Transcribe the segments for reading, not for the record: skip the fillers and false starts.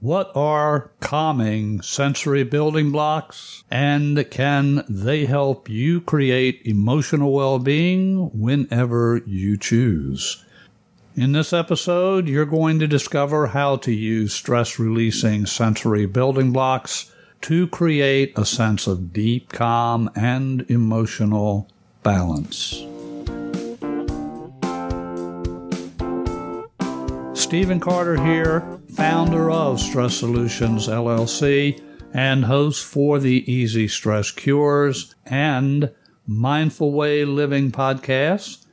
What are calming sensory building blocks, and can they help you create emotional well-being whenever you choose? In this episode, you're going to discover how to use stress-releasing sensory building blocks to create a sense of deep calm and emotional balance. Stephen Carter here, founder of Stress Solutions, LLC, and host for the Easy Stress Cures and Mindful Way Living podcasts.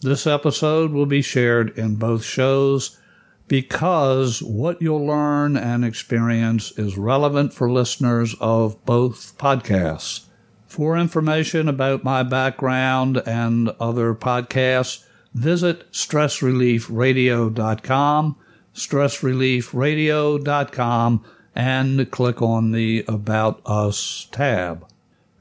This episode will be shared in both shows because what you'll learn and experience is relevant for listeners of both podcasts. For information about my background and other podcasts, visit stressreliefradio.com, stressreliefradio.com, and click on the About Us tab.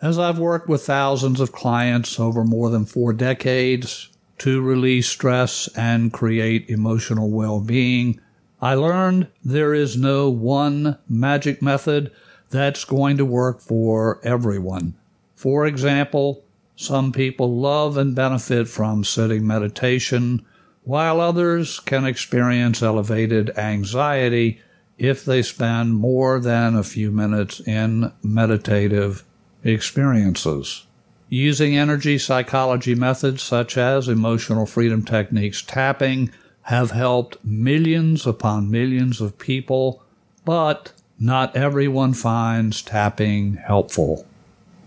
As I've worked with thousands of clients over more than 4 decades to release stress and create emotional well-being, I learned there is no one magic method that's going to work for everyone. For example, some people love and benefit from sitting meditation, while others can experience elevated anxiety if they spend more than a few minutes in meditative experiences. Using energy psychology methods such as emotional freedom techniques tapping have helped millions upon millions of people, but not everyone finds tapping helpful.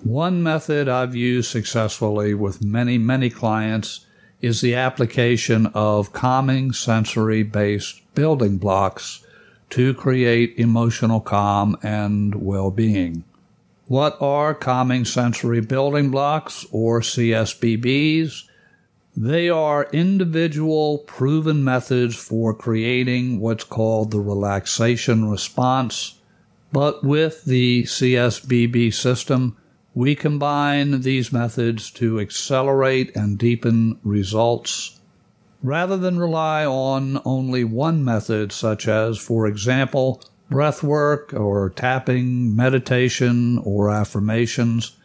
One method I've used successfully with many clients is the application of calming sensory-based building blocks to create emotional calm and well-being. What are calming sensory building blocks, or CSBBs? They are individual proven methods for creating what's called the relaxation response, but with the CSBB system, we combine these methods to accelerate and deepen results. Rather than rely on only one method, such as, for example, breath work or tapping, meditation, or affirmations,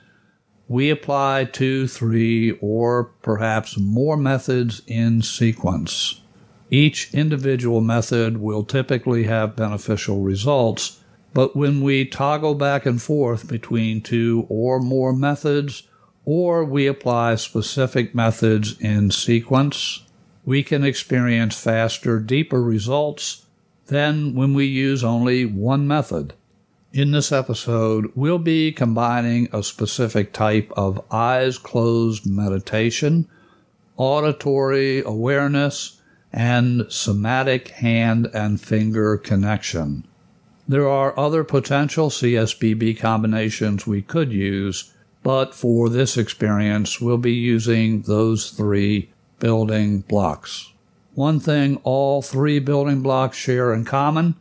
we apply 2, 3, or perhaps more methods in sequence. Each individual method will typically have beneficial results, but when we toggle back and forth between 2 or more methods, or we apply specific methods in sequence, we can experience faster, deeper results than when we use only one method. In this episode, we'll be combining a specific type of eyes-closed meditation, auditory awareness, and somatic hand and finger connection. There are other potential CSBB combinations we could use, but for this experience, we'll be using those 3 building blocks. One thing all 3 building blocks share in common: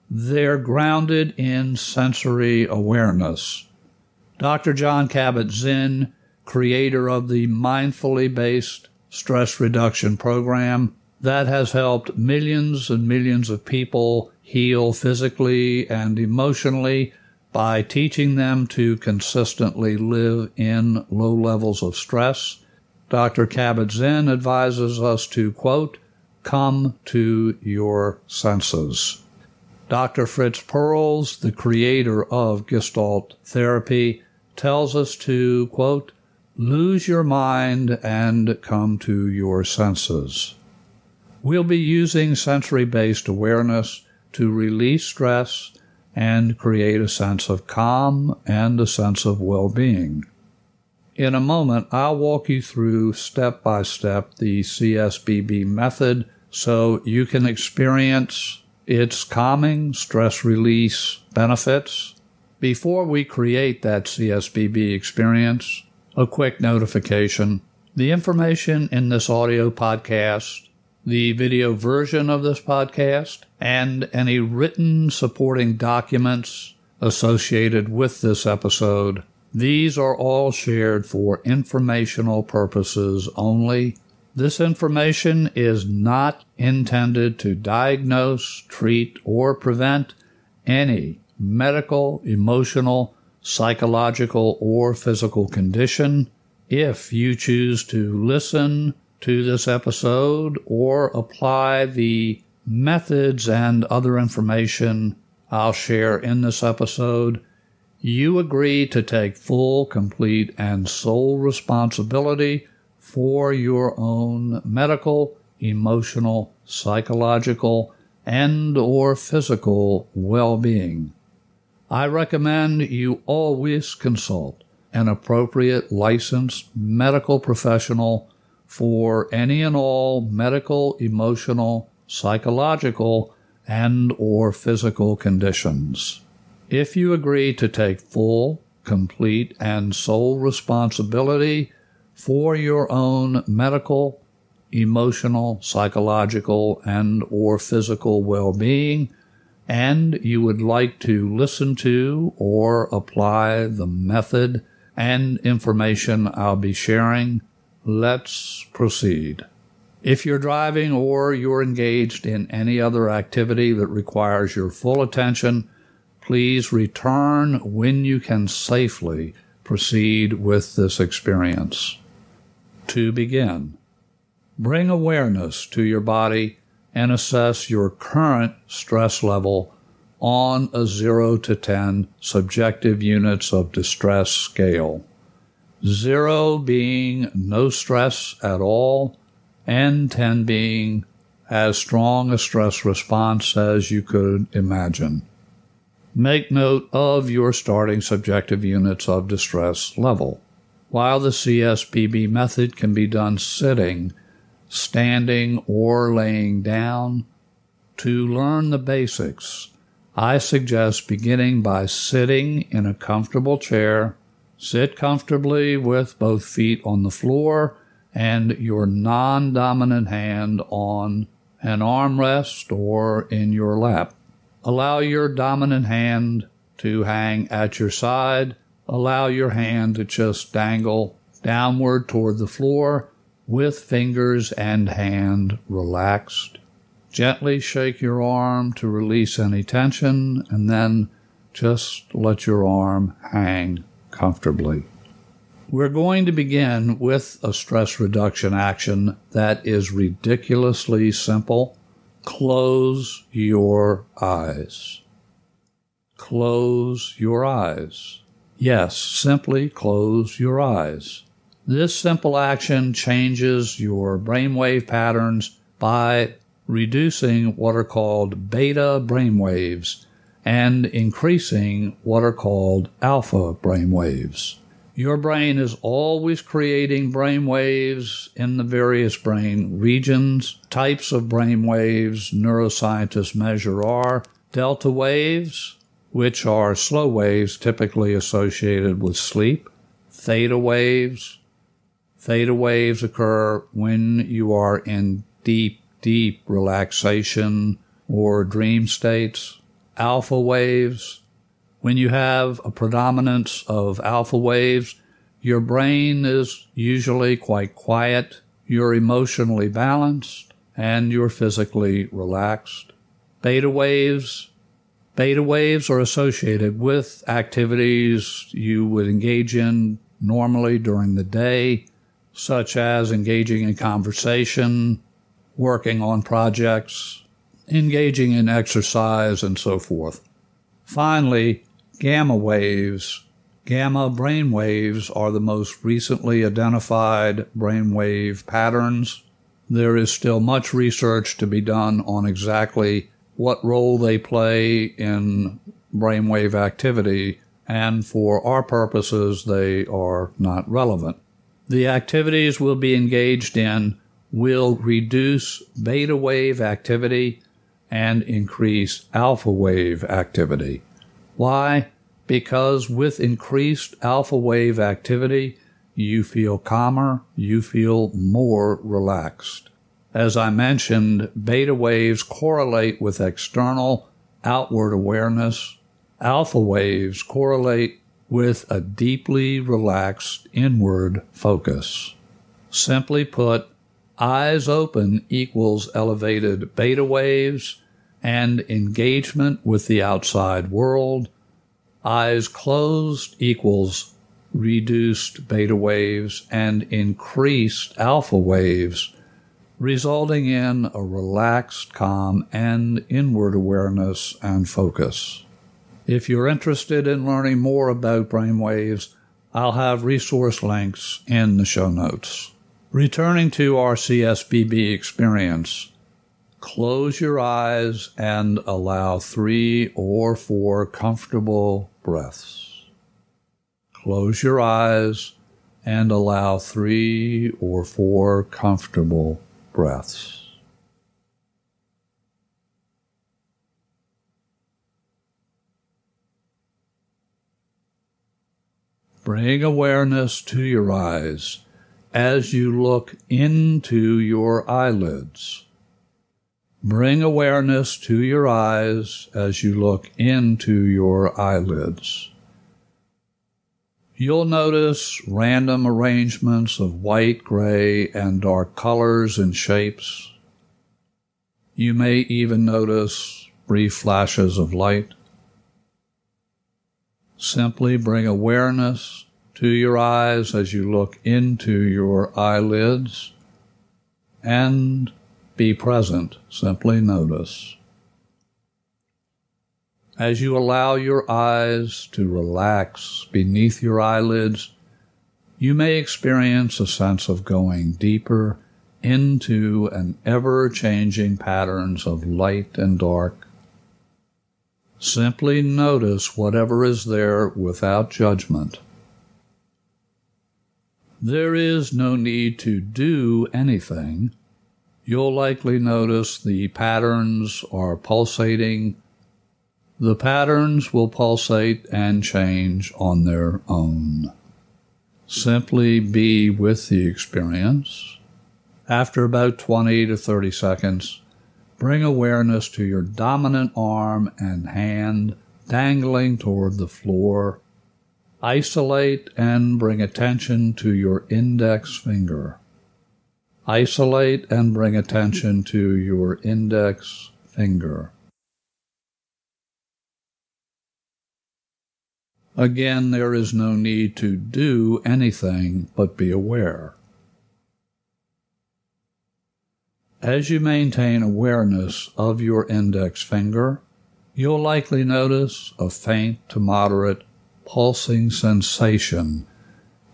they're grounded in sensory awareness. Dr. Jon Kabat-Zinn, creator of the mindfully based stress reduction program that has helped millions and millions of people heal physically and emotionally by teaching them to consistently live in low levels of stress, Dr. Kabat-Zinn advises us to, quote, come to your senses. Dr. Fritz Perls, the creator of Gestalt therapy, tells us to, quote, lose your mind and come to your senses. We'll be using sensory-based awareness to release stress and create a sense of calm and a sense of well-being. In a moment, I'll walk you through step-by-step the CSBB method so you can experience its calming stress release benefits. Before we create that CSBB experience, a quick notification. The information in this audio podcast, the video version of this podcast, and any written supporting documents associated with this episode, these are all shared for informational purposes only. This information is not intended to diagnose, treat, or prevent any medical, emotional, psychological, or physical condition. If you choose to listen to this episode or apply the methods and other information I'll share in this episode, you agree to take full, complete, and sole responsibility for your own medical, emotional, psychological, and or physical well-being. I recommend you always consult an appropriate licensed medical professional for any and all medical, emotional, psychological, and or physical conditions. If you agree to take full, complete, and sole responsibility for your own medical, emotional, psychological, and or physical well-being, and you would like to listen to or apply the method and information I'll be sharing, let's proceed. If you're driving or you're engaged in any other activity that requires your full attention, please return when you can safely proceed with this experience. To begin, bring awareness to your body and assess your current stress level on a 0 to 10 subjective units of distress scale. 0 being no stress at all, and 10 being as strong a stress response as you could imagine. Make note of your starting subjective units of distress level. While the CSPB method can be done sitting, standing, or laying down, to learn the basics, I suggest beginning by sitting in a comfortable chair. Sit comfortably with both feet on the floor and your non-dominant hand on an armrest or in your lap. Allow your dominant hand to hang at your side. Allow your hand to just dangle downward toward the floor with fingers and hand relaxed. Gently shake your arm to release any tension, and then just let your arm hang comfortably. We're going to begin with a stress reduction action that is ridiculously simple. Close your eyes. Close your eyes. Yes, simply close your eyes. This simple action changes your brainwave patterns by reducing what are called beta brainwaves and increasing what are called alpha brainwaves. Your brain is always creating brainwaves in the various brain regions. Types of brainwaves neuroscientists measure are delta waves, which are slow waves typically associated with sleep, theta waves. Theta waves occur when you are in deep relaxation or dream states. Alpha waves. When you have a predominance of alpha waves, your brain is usually quite quiet, you're emotionally balanced, and you're physically relaxed. Beta waves. Beta waves are associated with activities you would engage in normally during the day, such as engaging in conversation, working on projects, engaging in exercise, and so forth. Finally, gamma waves. Gamma brain waves are the most recently identified brainwave patterns. There is still much research to be done on exactly what role they play in brainwave activity, and for our purposes, they are not relevant. The activities we'll be engaged in will reduce beta wave activity and increase alpha wave activity. Why? Because with increased alpha wave activity, you feel calmer, you feel more relaxed. As I mentioned, beta waves correlate with external, outward awareness. Alpha waves correlate with a deeply relaxed inward focus. Simply put, eyes open equals elevated beta waves, and engagement with the outside world. Eyes closed equals reduced beta waves and increased alpha waves, resulting in a relaxed, calm, and inward awareness and focus. If you're interested in learning more about brainwaves, I'll have resource links in the show notes. Returning to our CSBB experience, close your eyes and allow 3 or 4 comfortable breaths. Close your eyes and allow 3 or 4 comfortable breaths. Bring awareness to your eyes as you look into your eyelids. Bring awareness to your eyes as you look into your eyelids. You'll notice random arrangements of white, gray, and dark colors and shapes. You may even notice brief flashes of light. Simply bring awareness to your eyes as you look into your eyelids and be present. Simply notice. As you allow your eyes to relax beneath your eyelids, you may experience a sense of going deeper into an ever-changing patterns of light and dark. Simply notice whatever is there without judgment. There is no need to do anything. You'll likely notice the patterns are pulsating. The patterns will pulsate and change on their own. Simply be with the experience. After about 20 to 30 seconds, bring awareness to your dominant arm and hand dangling toward the floor. Isolate and bring attention to your index finger. Isolate and bring attention to your index finger. Again, there is no need to do anything but be aware. As you maintain awareness of your index finger, you'll likely notice a faint to moderate pulsing sensation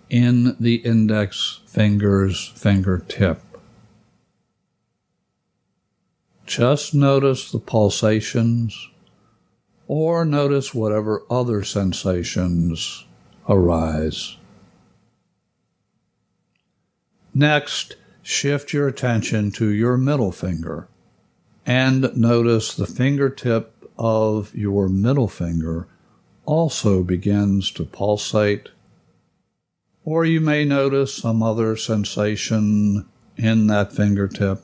in the index finger's fingertip. Just notice the pulsations, or notice whatever other sensations arise. Next, shift your attention to your middle finger and notice the fingertip of your middle finger also begins to pulsate, or you may notice some other sensation in that fingertip.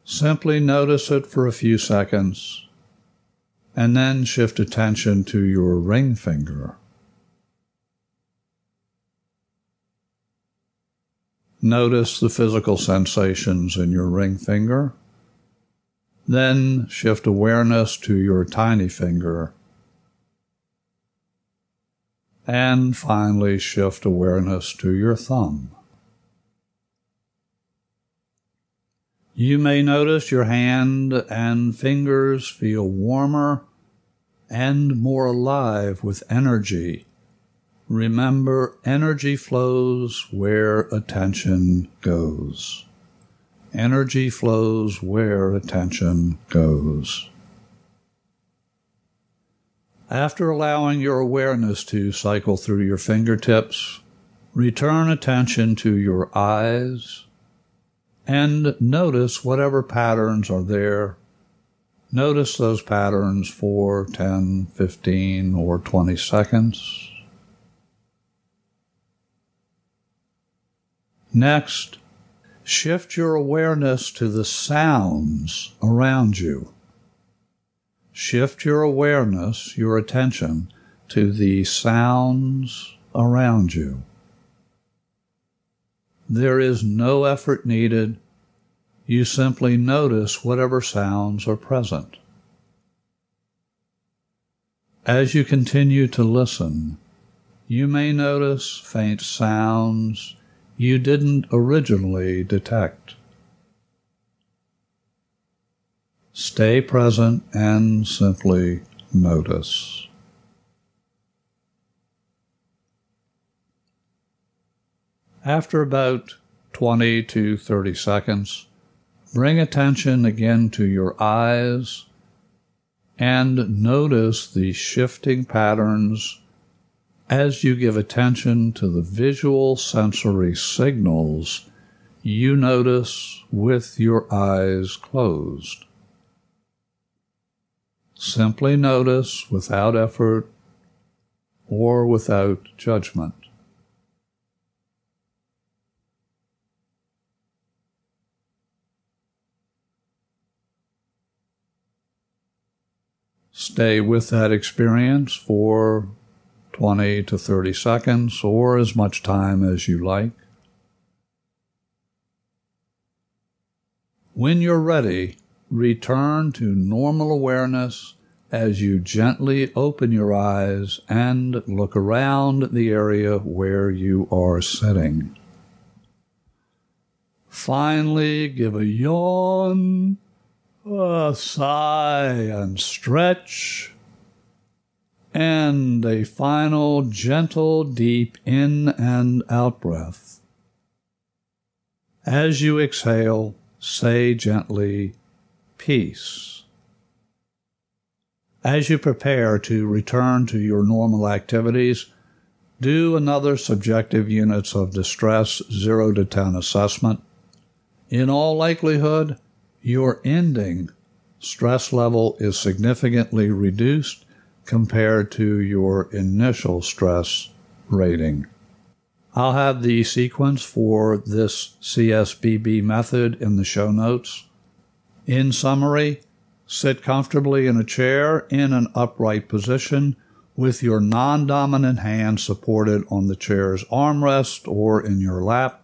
Simply notice it for a few seconds and then shift attention to your ring finger. Notice the physical sensations in your ring finger. Then shift awareness to your tiny finger. And finally shift awareness to your thumb. You may notice your hand and fingers feel warmer and more alive with energy. Remember, energy flows where attention goes. Energy flows where attention goes. After allowing your awareness to cycle through your fingertips, return attention to your eyes and notice whatever patterns are there. Notice those patterns for 10, 15, or 20 seconds. Next, shift your awareness to the sounds around you. Shift your awareness, your attention, to the sounds around you. There is no effort needed. you simply notice whatever sounds are present. As you continue to listen, you may notice faint sounds you didn't originally detect. Stay present and simply notice. After about 20 to 30 seconds, bring attention again to your eyes and notice the shifting patterns as you give attention to the visual sensory signals you notice with your eyes closed. Simply notice without effort or without judgment. Stay with that experience for 20 to 30 seconds or as much time as you like. When you're ready, return to normal awareness as you gently open your eyes and look around the area where you are sitting. Finally, give a yawn, a sigh and stretch, and a final gentle deep in and out breath. As you exhale, say gently, peace. As you prepare to return to your normal activities, do another subjective units of distress 0 to 10 assessment. In all likelihood, your ending stress level is significantly reduced compared to your initial stress rating. I'll have the sequence for this CSBB method in the show notes. In summary, sit comfortably in a chair in an upright position with your non-dominant hand supported on the chair's armrest or in your lap.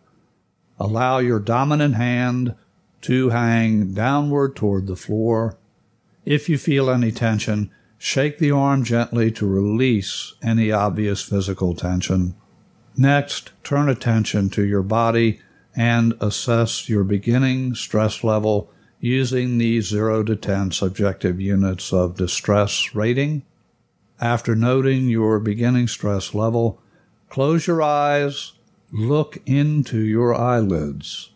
Allow your dominant hand to hang downward toward the floor. If you feel any tension, shake the arm gently to release any obvious physical tension. Next, turn attention to your body and assess your beginning stress level using the 0 to 10 subjective units of distress rating. After noting your beginning stress level, close your eyes, look into your eyelids.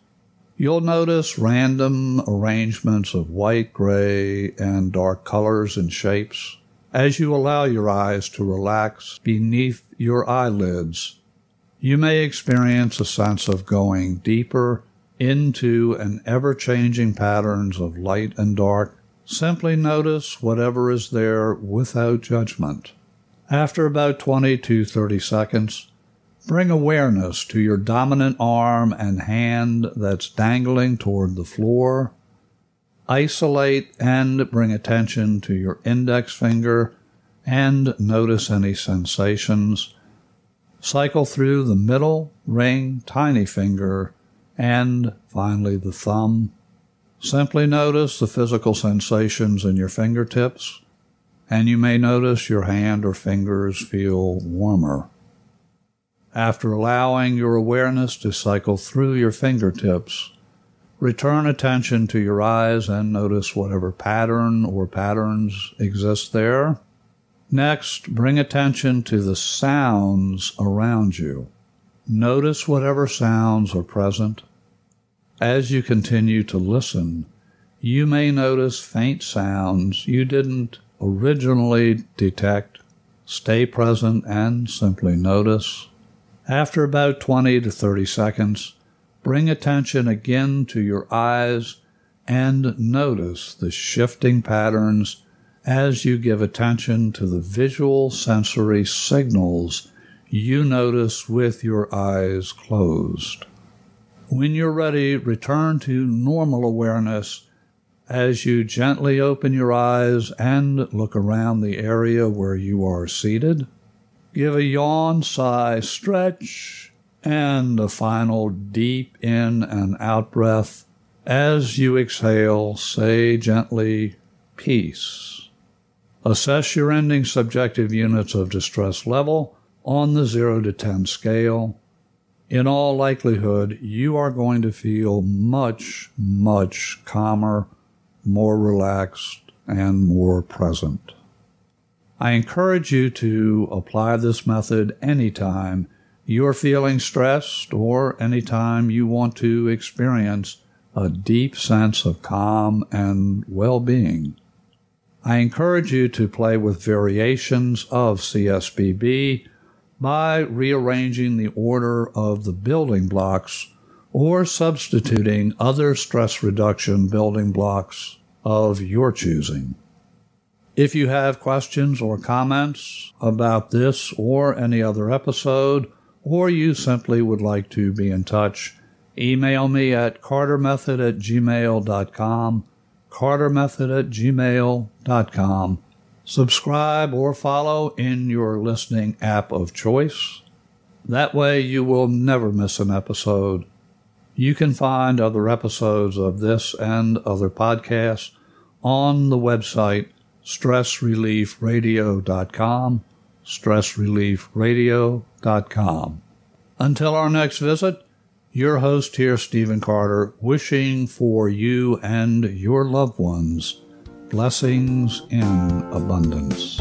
You'll notice random arrangements of white, gray, and dark colors and shapes. As you allow your eyes to relax beneath your eyelids, you may experience a sense of going deeper into an ever-changing patterns of light and dark. Simply notice whatever is there without judgment. After about 20 to 30 seconds, bring awareness to your dominant arm and hand that's dangling toward the floor. Isolate and bring attention to your index finger and notice any sensations. Cycle through the middle, ring, tiny finger, and finally the thumb. Simply notice the physical sensations in your fingertips, and you may notice your hand or fingers feel warmer. After allowing your awareness to cycle through your fingertips, return attention to your eyes and notice whatever pattern or patterns exist there. Next, bring attention to the sounds around you. Notice whatever sounds are present. As you continue to listen, you may notice faint sounds you didn't originally detect. Stay present and simply notice. After about 20 to 30 seconds, bring attention again to your eyes and notice the shifting patterns as you give attention to the visual sensory signals you notice with your eyes closed. When you're ready, return to normal awareness as you gently open your eyes and look around the area where you are seated. Give a yawn, sigh, stretch, and a final deep in and out breath As you exhale, say gently, peace. Assess your ending subjective units of distress level on the 0 to 10 scale. In all likelihood, you are going to feel much, much calmer, more relaxed, and more present. I encourage you to apply this method anytime you're feeling stressed or anytime you want to experience a deep sense of calm and well-being. I encourage you to play with variations of CSBB by rearranging the order of the building blocks or substituting other stress reduction building blocks of your choosing. If you have questions or comments about this or any other episode, or you simply would like to be in touch, email me at cartermethod@gmail.com, cartermethod@gmail.com. Subscribe or follow in your listening app of choice. That way you will never miss an episode. You can find other episodes of this and other podcasts on the website stressreliefradio.com, stressreliefradio.com. Until our next visit, your host here, Stephen Carter, wishing for you and your loved ones blessings in abundance.